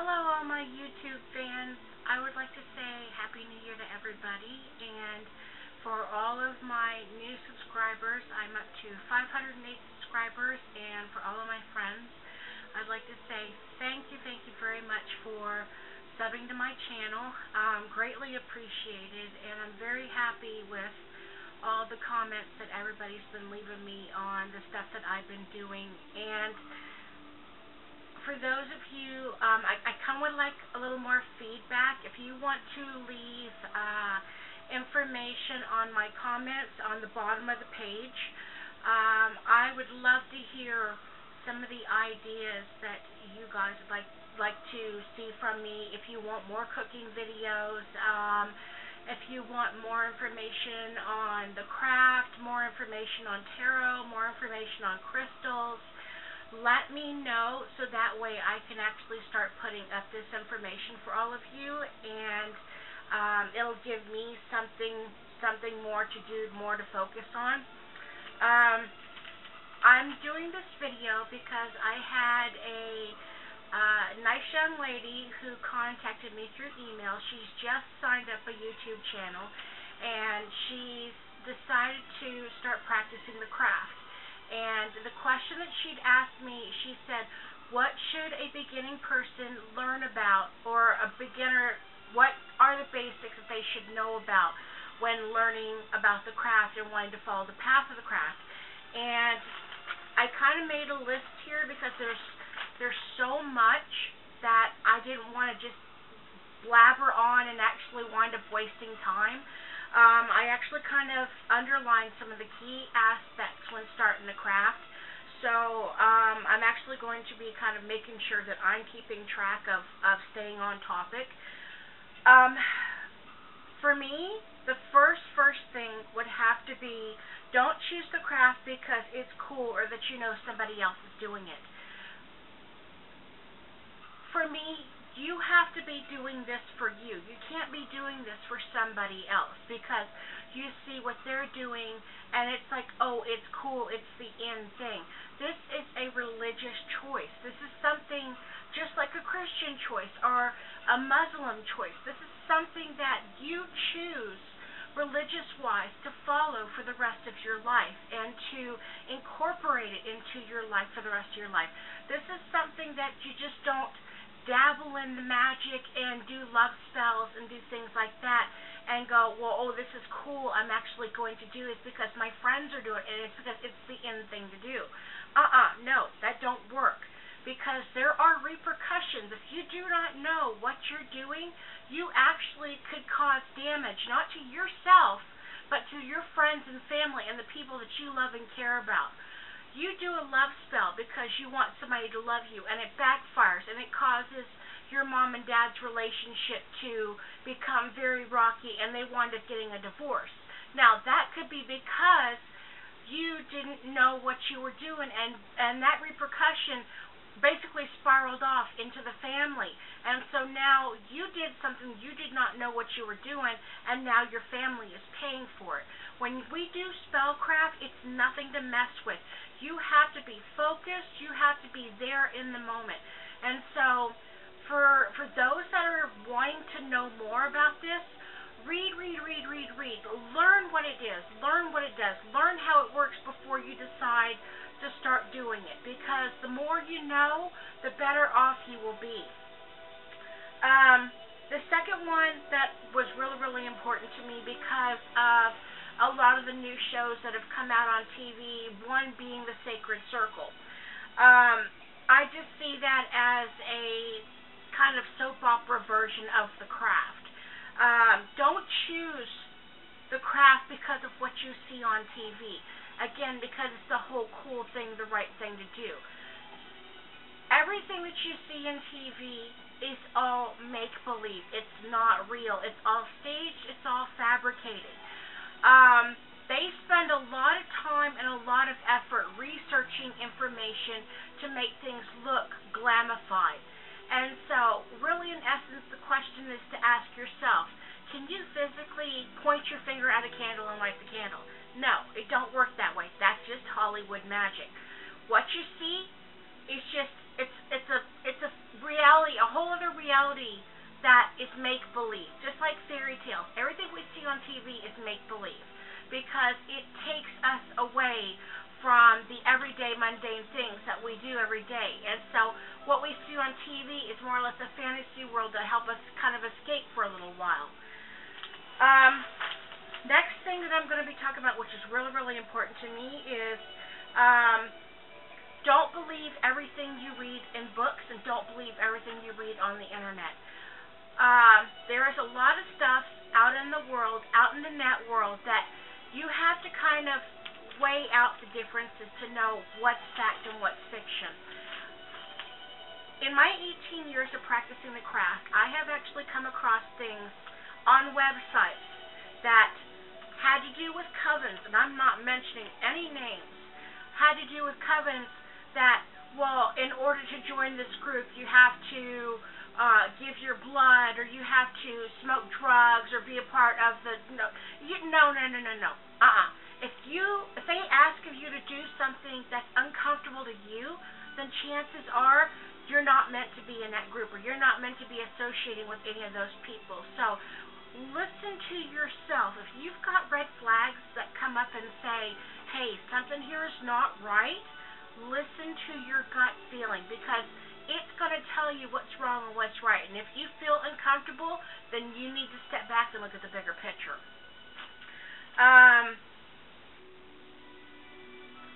Hello all my YouTube fans. I would like to say Happy New Year to everybody, and for all of my new subscribers, I'm up to 508 subscribers, and for all of my friends, I'd like to say thank you very much for subbing to my channel. Greatly appreciated, and I'm very happy with all the comments that everybody's been leaving me on the stuff that I've been doing. And for those of you, I kind of would like a little more feedback. If you want to leave information on my comments on the bottom of the page, I would love to hear some of the ideas that you guys would like to see from me. If you want more cooking videos, if you want more information on the craft, more information on tarot, more information on crystals, let me know so that way I can actually start putting up this information for all of you, and it'll give me something more to do, more to focus on. I'm doing this video because I had a nice young lady who contacted me through email. She's just signed up a YouTube channel, and she's decided to start practicing the craft. And the question that she'd asked me, she said, what should a beginning person learn about, or a beginner, what are the basics that they should know about when learning about the craft and wanting to follow the path of the craft? And I kind of made a list here because there's so much that I didn't want to just blabber on and actually wind up wasting time. I actually kind of underlined some of the key aspects when starting the craft. So I'm actually going to be kind of making sure that I'm keeping track of staying on topic. For me, the first thing would have to be, don't choose the craft because it's cool or that you know somebody else is doing it. For me, you have to be doing this for you. You can't be doing this for somebody else because you see what they're doing and it's like, oh, it's cool, it's the in thing. This is a religious choice. This is something just like a Christian choice or a Muslim choice. This is something that you choose religious-wise to follow for the rest of your life and to incorporate it into your life for the rest of your life. This is something that you just don't dabble in the magic and do love spells and do things like that and go, well, oh, this is cool, I'm actually going to do this because my friends are doing it and it's because it's the in thing to do. No, that don't work, because there are repercussions. If you do not know what you're doing, you actually could cause damage, not to yourself, but to your friends and family and the people that you love and care about. You do a love spell because you want somebody to love you, and it backfires, and it causes your mom and dad's relationship to become very rocky, and they wind up getting a divorce. Now, that could be because you didn't know what you were doing, and that repercussion basically spiraled off into the family. And so now you did something, you did not know what you were doing, and now your family is paying for it. When we do spellcraft, it's nothing to mess with. You have to be focused, you have to be there in the moment. And so for those that are wanting to know more about this, read. Learn what it is, learn what it does, learn how it works before you decide to start doing it, because the more you know, the better off you will be. The second one that was really important to me because of a lot of the new shows that have come out on TV, one being The Sacred Circle. I just see that as a kind of soap opera version of the craft. Don't choose the craft because of what you see on TV. Again, because it's the whole cool thing, the right thing to do. Everything that you see in TV is all make-believe. It's not real. It's all staged. It's all fabricated. They spend a lot of time and a lot of effort researching information to make things look glamified. And so, really, in essence, the question is to ask yourself, can you physically point your finger at a candle and light the candle? No, it don't work that way. That's just Hollywood magic. What you see is just, it's a reality, a whole other reality reality that is make-believe, just like fairy tales. Everything we see on TV is make-believe because it takes us away from the everyday mundane things that we do every day. And so what we see on TV is more or less a fantasy world to help us kind of escape for a little while. Next thing that I'm going to be talking about, which is really, really important to me, is don't believe everything you read in books and don't believe everything you read on the internet. There is a lot of stuff out in the world, out in the net world, that you have to kind of weigh out the differences to know what's fact and what's fiction. In my 18 years of practicing the craft, I have actually come across things on websites that had to do with covens, and I'm not mentioning any names, had to do with covens that, well, in order to join this group, you have to give your blood, or you have to smoke drugs, or be a part of the, no. If they ask of you to do something that's uncomfortable to you, then chances are you're not meant to be in that group, or you're not meant to be associating with any of those people. So listen to yourself. If you've got red flags that come up and say, hey, something here is not right, listen to your gut feeling, because it's going to tell you what's wrong and what's right. And if you feel uncomfortable, then you need to step back and look at the bigger picture.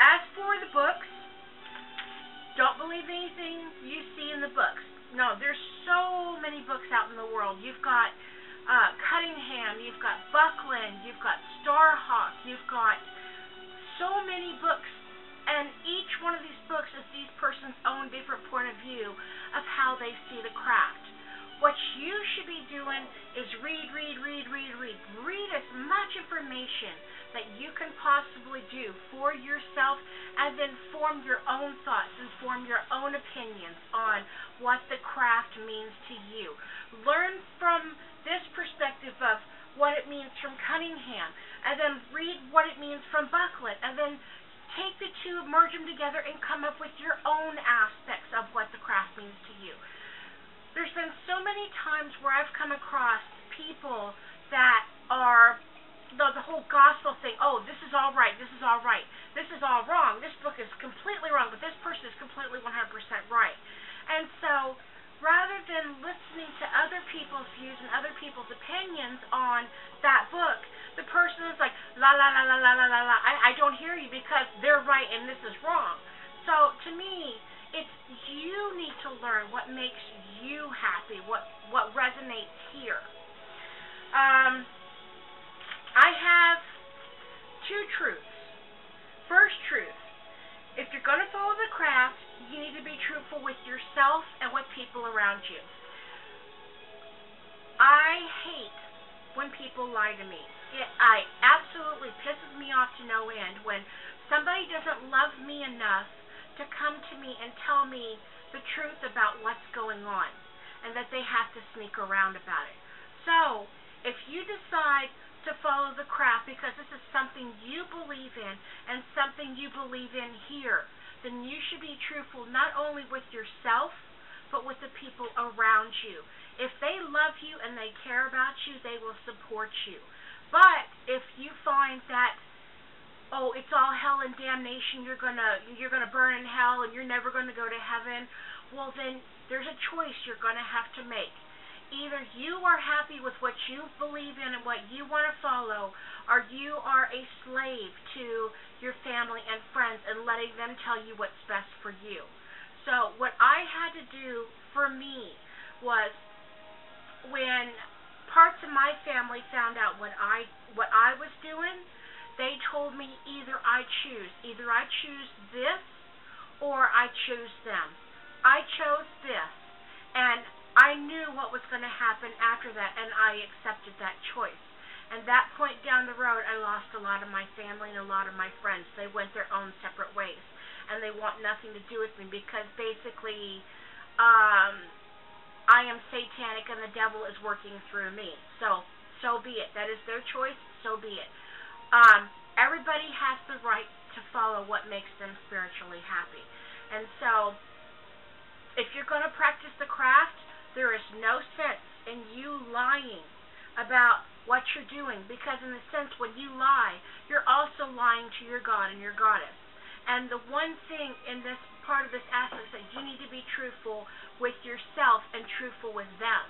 As for the books, don't believe anything you see in the books. No, there's so many books out in the world. You've got Cunningham, you've got Buckland, you've got Starhawk, you've got so many books, and each one of these books is these person's own different point of view of how they see the craft. What you should be doing is read as much information that you can possibly do for yourself, and then form your own thoughts and form your own opinions on what the craft means to you. Learn from this perspective of what it means from Cunningham, and then read what it means from Buckland, and then take the two, merge them together, and come up with your own aspects of what the craft means to you. There's been so many times where I've come across people that are the whole gospel thing. Oh, this is all right, this is all right, this is all wrong, this book is completely wrong, but this person is completely 100% right. And so rather than listening to other people's views and other people's opinions on that book, the person is like, la la la la la la la la, I don't hear you because they're right and this is wrong. So to me, it's you need to learn what makes you happy, what resonates here. I have two truths. First truth, if you're going to follow the craft, you need to be truthful with yourself and with people around you. I hate when people lie to me. It absolutely pisses me off to no end when somebody doesn't love me enough to come to me and tell me the truth about what's going on, and that they have to sneak around about it. So, if you decide to follow the craft because this is something you believe in and something you believe in here, then you should be truthful not only with yourself, but with the people around you. If they love you and they care about you, they will support you. But if you find that, oh, it's all hell and damnation, you're gonna burn in hell and you're never gonna go to heaven, well then there's a choice you're gonna have to make. Either you are happy with what you believe in and what you want to follow, or you are a slave to your family and friends and letting them tell you what's best for you. So what I had to do for me was, when parts of my family found out what I was doing, they told me either I choose this or I choose them. I chose this, and I knew what was going to happen after that, and I accepted that choice. And that point down the road, I lost a lot of my family and a lot of my friends. They went their own separate ways, and they want nothing to do with me because basically I am satanic and the devil is working through me. So be it. That is their choice. So be it. Everybody has the right to follow what makes them spiritually happy. And so if you're going to practice the craft, there is no sense in you lying about what you're doing, because in a sense, when you lie, you're also lying to your God and your goddess. And the one thing in this part of this aspect is that you need to be truthful with yourself and truthful with them.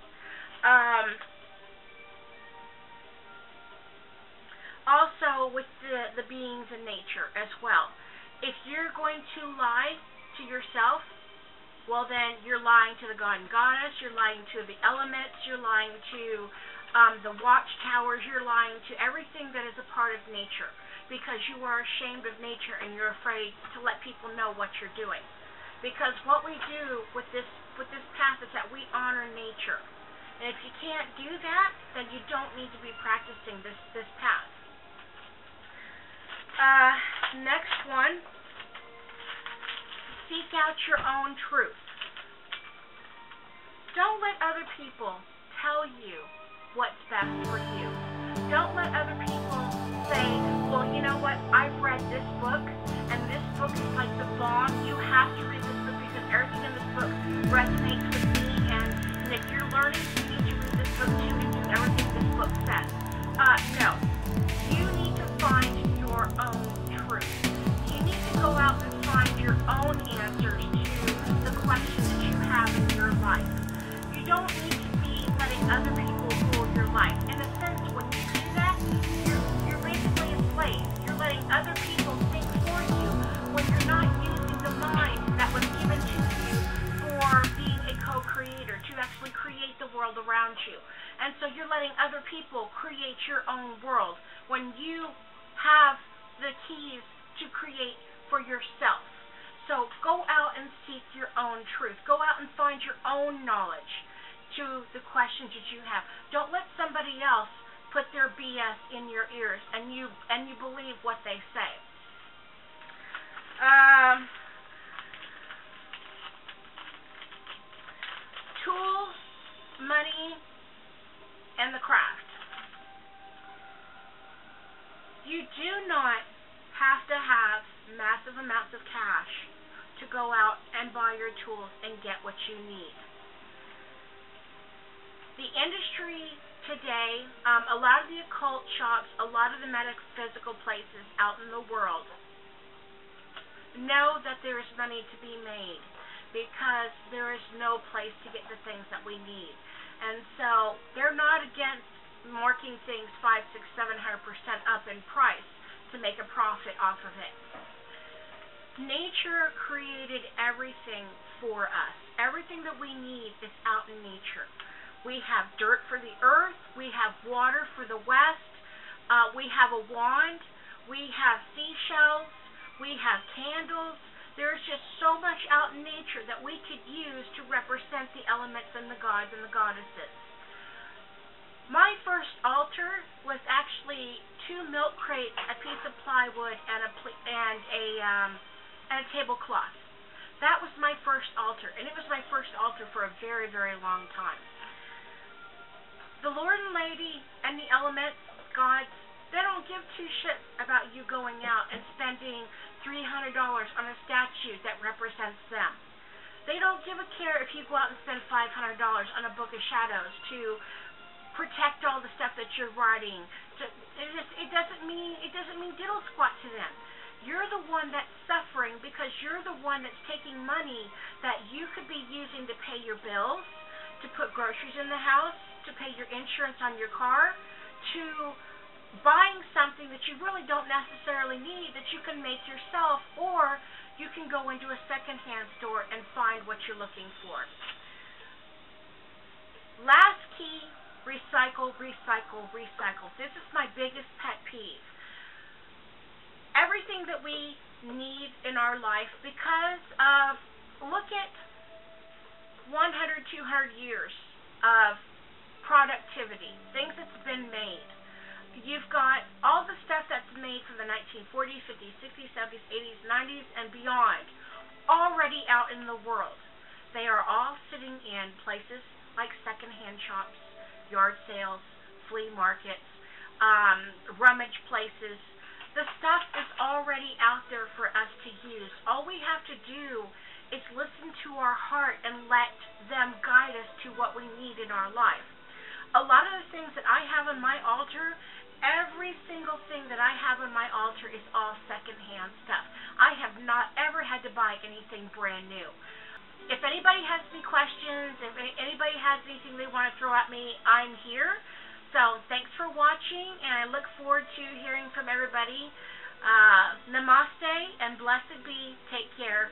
Also with the beings in nature as well. If you're going to lie to yourself, well then you're lying to the God and goddess, you're lying to the elements, you're lying to the watchtowers, you're lying to everything that is a part of nature, because you are ashamed of nature and you're afraid to let people know what you're doing. Because what we do with this path is that we honor nature. And if you can't do that, then you don't need to be practicing this path. Next one, seek out your own truth. Don't let other people tell you what's best for you. Don't let other people say, well, you know what, I've read this book, and this book is like the bomb. You have to read this book because everything in this book resonates with me, and if you're learning, you need to read this book too and do everything this book says. No. You need to find your own truth. You need to go out and find your own answers to the questions that you have in your life. You don't need to be letting other people rule your life. In a sense, when you do that, you're basically a slave. You're letting other people think for you when you're not using the mind that was given to you for being a co-creator, to actually create the world around you. And so you're letting other people create your own world when you have the keys to create for yourself. So go out and seek your own truth. Go out and find your own knowledge to the questions that you have. Don't let somebody else put their BS in your ears and you believe what they say. Tools, money, and the craft. You do not have to have massive amounts of cash to go out and buy your tools and get what you need. The industry today, a lot of the occult shops, a lot of the metaphysical places out in the world know that there is money to be made because there is no place to get the things that we need. And so they're not against marking things 5, 6, 700% up in price to make a profit off of it. Nature created everything for us. Everything that we need is out in nature. We have dirt for the earth. We have water for the west. We have a wand. We have seashells. We have candles. There's just so much out in nature that we could use to represent the elements and the gods and the goddesses. My first altar was actually 2 milk crates, a piece of plywood, and a tablecloth. That was my first altar, and it was my first altar for a very, very long time. The Lord and Lady and the elements, gods, they don't give two shits about you going out and spending $300 on a statue that represents them. They don't give a care if you go out and spend $500 on a book of shadows to protect all the stuff that you're writing. It doesn't mean diddle squat to them. You're the one that's suffering because you're the one that's taking money that you could be using to pay your bills, to put groceries in the house, to pay your insurance on your car, to buying something that you really don't necessarily need that you can make yourself, or you can go into a secondhand store and find what you're looking for. Last key, recycle, recycle, recycle. This is my biggest pet peeve. Everything that we need in our life, because of, look at 100, 200 years of productivity, things that's been made. You've got all the stuff that's made from the 1940s, 50s, 60s, 70s, 80s, 90s, and beyond already out in the world. They are all sitting in places like secondhand shops, yard sales, flea markets, rummage places. The stuff is already out there for us to use. All we have to do It's listen to our heart and let them guide us to what we need in our life. A lot of the things that I have on my altar, every single thing that I have on my altar is all secondhand stuff. I have not ever had to buy anything brand new. If anybody has any questions, if anybody has anything they want to throw at me, I'm here. So thanks for watching, and I look forward to hearing from everybody. Namaste and blessed be. Take care.